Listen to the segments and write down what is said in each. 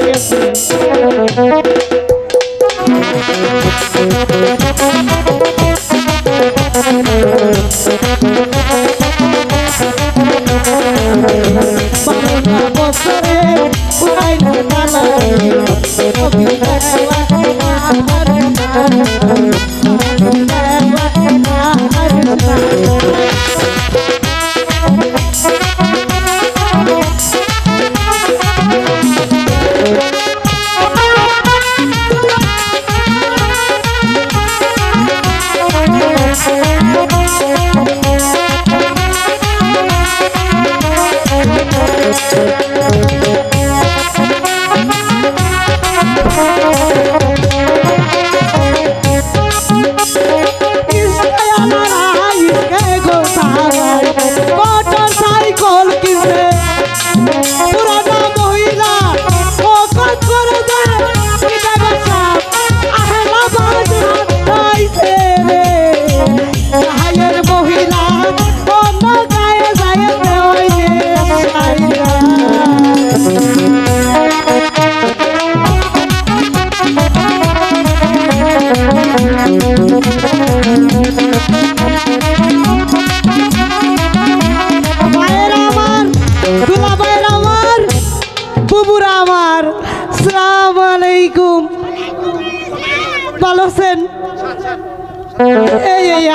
গেছে। বছরে পুরাই না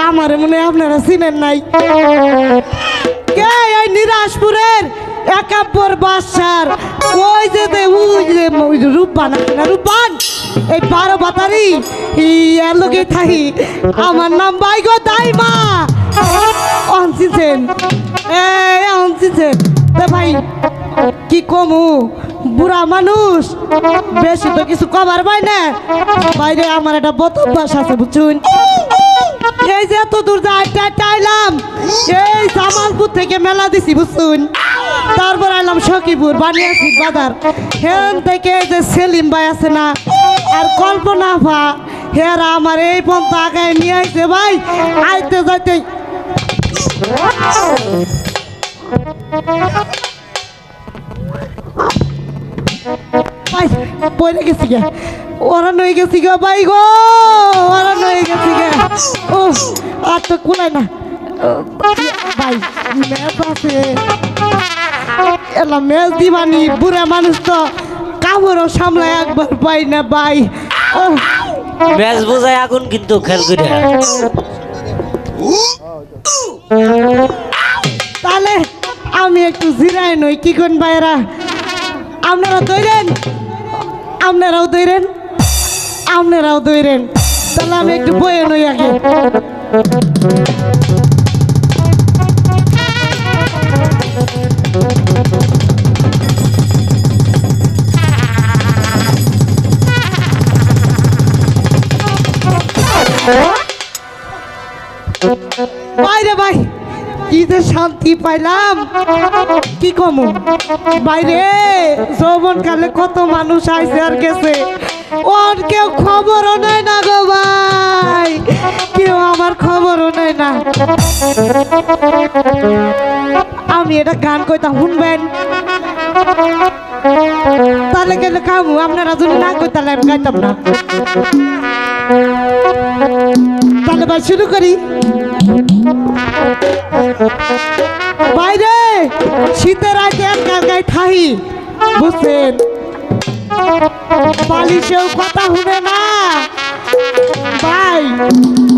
আমার মনে আপনারা চিনেন নাই কে এই নিরাজপুরের একাব্বর বাদশার ওই যে রূপবান রূপবান এই 12 বাতারি এর লোকে থাকি আমার নাম বাইগো দাইমা অনসিছেন অনসিছেন ভাই কি কমু বুড়া মানুষ বেশি তো কিছু কবার পাই না বাইরে আমার একটা বতভ্যাস আছে বুঝুন এই যে এত দূর যাইলাম এই জামালপুর থেকে মেলা দিছি বুঝুন তারপর আইলাম সখীপুর বানিয়াছি বাজার হেন থেকে এই যে সেলিম ভাই আছে না আর কল্পনা ভা হেরা আমার এই পন্থা আগায় নিয়ে আইছে ভাই আইতে যাইতে পড়ে গেছি গে ওরা নই গেছি গো ভাই গো ওরা নই গেছি গে ও আর তো কুলাই না ভাই মেজ আছে এলা মেজ দিবানি বুড়া মানুষ তো কাপড়ও সামলায় একবার পাই না ভাই মেজ বোঝায় আগুন কিন্তু খেল করে তাহলে আমি একটু জিরাই নই কি কোন ভাইরা আপনারা দৌড়েন আপনারাও দৌড়েন আপনারাও দৌড়েন তাহলে আমি একটু বয়ে নই আগে বাইরে ভাই কি যে শান্তি পাইলাম কি কমু বাইরে যৌবন কালে কত মানুষ আইছে আর গেছে ওর কেউ খবরও নেয় না গো ভাই কেউ আমার খবরও নেয় না আমি এটা গান কইতাম শুনবেন তাহলে গেলে কামু আপনারা যদি না কই তাহলে আমি গাইতাম না তাহলে ভাই শুরু করি বাইরে শীতের আগে গায়ে ঠাহি বুঝছেন বালিশেও কথা শুনে না ভাই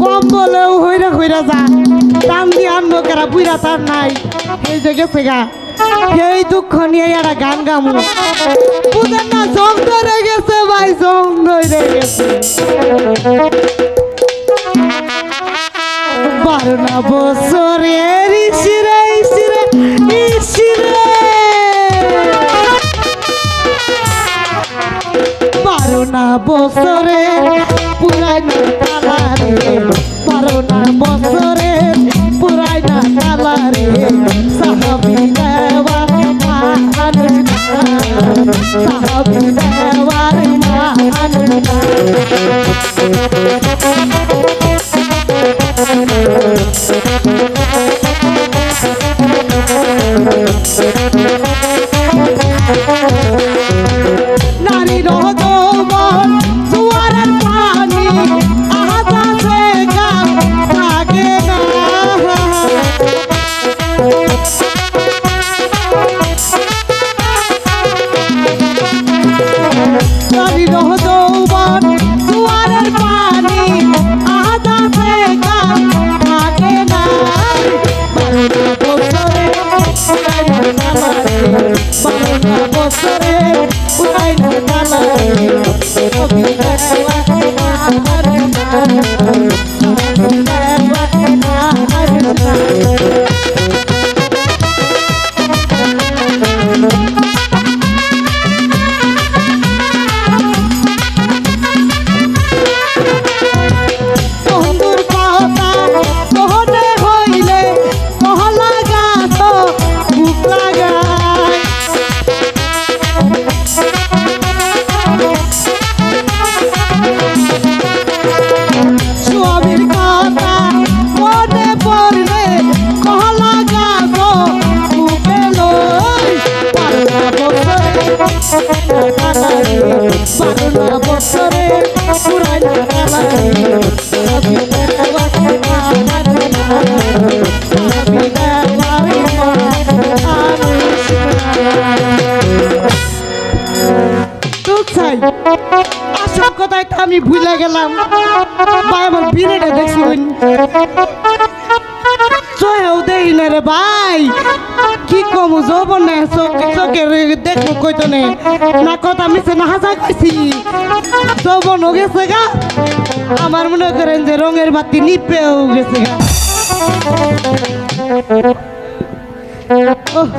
কম বলেও হইরা হইরা যা টান দিয়ে আনবো কেরা বুইরা তার নাই এই যে গেছে গা এই দুঃখ নিয়ে এরা গান গামু বুঝেন না জং ধরে গেছে ভাই জং ধরে গেছে 12 বছরের ইসিরে ইসিরে ইসিরে 12 বছরে পুরাই না কালারে 12 বছরে পুরাই না কালারে সাহাবি দেওয়া সাহাবি দেওয়ার না বন্ধুর কথা মনে হইলে মহলা গাছ বুক লাগায় স্বামীর কথা মনে পড়লে মহলা গাছ বুকে লই বারো বছরে পুরাই আসল কথায় তো আমি ভুলে গেলাম ভাই আমার বিরেটা দেখুন চোহেও দেই না রে ভাই কি কমু যৌবন না চোখের দেখবো কইতো নে না কথা মিছে না হাসা কইছি যৌবন ও গেছে গা আমার মনে করেন যে রঙের বাতি নিপেও গেছে গা ওহ